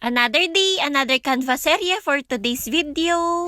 Another day, another canvas area for today's video.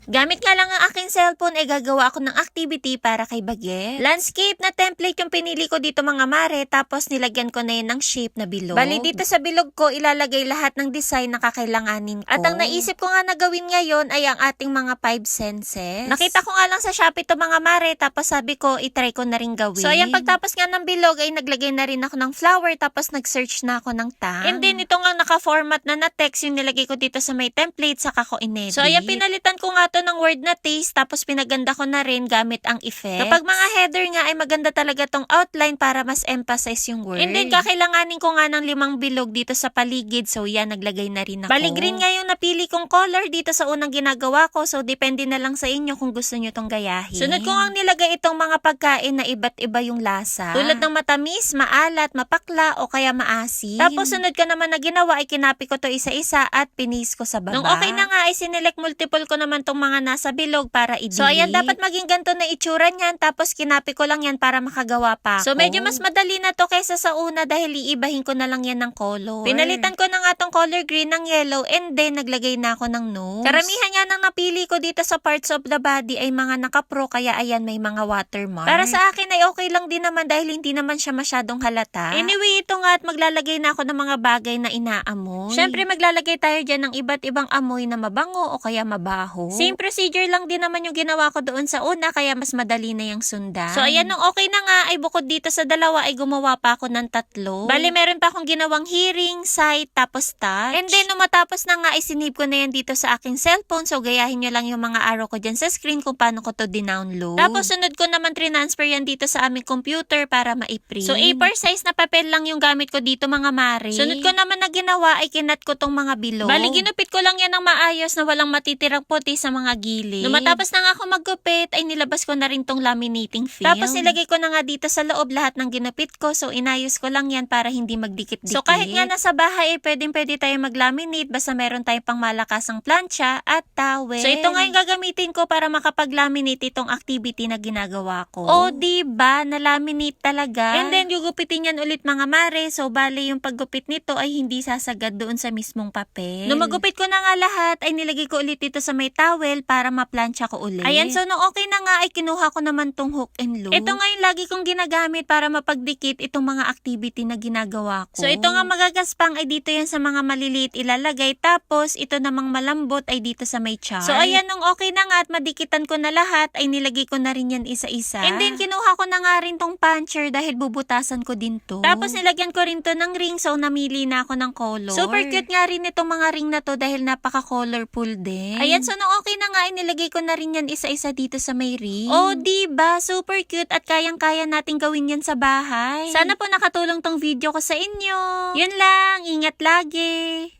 Gamit nga lang ang aking cellphone ay gagawa ako ng activity para kay Baget. Landscape na template yung pinili ko dito mga mare, tapos nilagyan ko na yun ng shape na bilog. Bali dito sa bilog ko ilalagay lahat ng design na kakailanganin ko. At ang naisip ko nga na gawin ngayon ay ang ating mga 5 senses. Nakita ko nga lang sa Shopee to mga mare, tapos sabi ko itry ko na rin gawin. So ayan, pagtapos nga ng bilog ay naglagay na rin ako ng flower, tapos nag-search na ako ng tang. And then ito nga naka-format na text yung nilagay ko dito sa may template, saka ko inedit. So ayan, pinalitan ko nga to ng word na taste, tapos pinaganda ko na rin gamit ang effects. Kapag mga header nga ay maganda talaga tong outline para mas emphasize yung word. And then kakailanganin ko nga ng 5 bilog dito sa paligid, so yan, naglagay na rin ako. Bali green nga yung napili kong color dito sa unang ginagawa ko, so depende na lang sa inyo kung gusto nyo tong gayahin. Sunod ko nga nilagay itong mga pagkain na iba't iba yung lasa. Tulad ng matamis, maalat, mapakla o kaya maasim. Tapos sunod ko naman na ginawa ay kinapi ko to isa-isa at pinis ko sa baba. Nung okay na nga ay sinelect multiple ko naman tong mga nasa bilog para i-delete. So ayan, dapat maging ganito na itsura niyan, tapos kinapi ko lang yan para makagawa pa ako. So medyo mas madali na to kaysa sa una dahil iibahin ko na lang yan ng color. Pinalitan ko na nga tong color green ng yellow, and then naglagay na ako ng nose. Karamihan nga ng napili ko dito sa parts of the body ay mga naka-pro, kaya ayan, may mga watermark. Para sa akin ay okay lang din naman dahil hindi naman siya masyadong halata. Anyway, ito nga at maglalagay na ako ng mga bagay na inaamoy. Syempre maglalagay tayo dyan ng iba't ibang amoy na mabango o kaya mabaho. Same procedure lang din naman yung ginawa ko doon sa una, kaya mas madali na yung sundan. So ayan, nung okay na nga ay bukod dito sa dalawa ay gumawa pa ako ng 3. Bali meron pa akong ginawang hearing, sight, tapos touch. And then nung matapos na nga ay sinave ko na yan dito sa aking cellphone, so gayahin nyo lang yung mga arrow ko dyan sa screen kung paano ko to dinownload. Tapos sunod ko naman transfer yan dito sa aming computer para ma-print. So A4 size na papel lang yung gamit ko dito mga mare. Sunod ko naman na ginawa ay kinat ko tong mga bilog. Bali ginupit ko lang yan ng maayos na walang matitirang puti sa mga gilid. Nung matapos na nga ako maggupit, ay nilabas ko na rin tong laminating film. Tapos nilagay ko na nga dito sa loob lahat ng ginupit ko, so inayos ko lang yan para hindi magdikit-dikit. So kahit nga nasa bahay, pwede tayo maglaminate basta meron tayong pang malakasang plancha at towel. So ito nga yung gagamitin ko para makapag-laminate itong activity na ginagawa ko. O diba, na-laminate talaga. And then gugupitin yan ulit mga mare, so bali yung paggupit nito ay hindi sasagad doon sa mismong papel. Nung magupit ko na nga lahat, ay nilagay ko ulit dito sa may towel para ma-plancha ko ulit. Ayan, so nung okay na nga ay kinuha ko naman tong hook and loop. Ito nga yung lagi kong ginagamit para mapagdikit itong mga activity na ginagawa ko. So ito nga magagaspang ay dito yan sa mga maliliit ilalagay, tapos ito namang malambot ay dito sa may chart. So ayan, nung okay na nga at madikitan ko na lahat ay nilagay ko na rin yan isa-isa. And then kinuha ko na nga rin tong puncher dahil bubutasan ko din to. Tapos nilagyan ko rin to ng ring, so namili na ako ng color. Super cute nga rin itong mga ring na to dahil napaka-colorful din. Ayan, so nung okay na nga ay nilagay ko na rin yan isa-isa dito sa may ring. Oh, diba? Super cute at kayang-kaya natin gawin yan sa bahay. Sana po nakatulong tong video ko sa inyo. Yun lang, ingat lagi.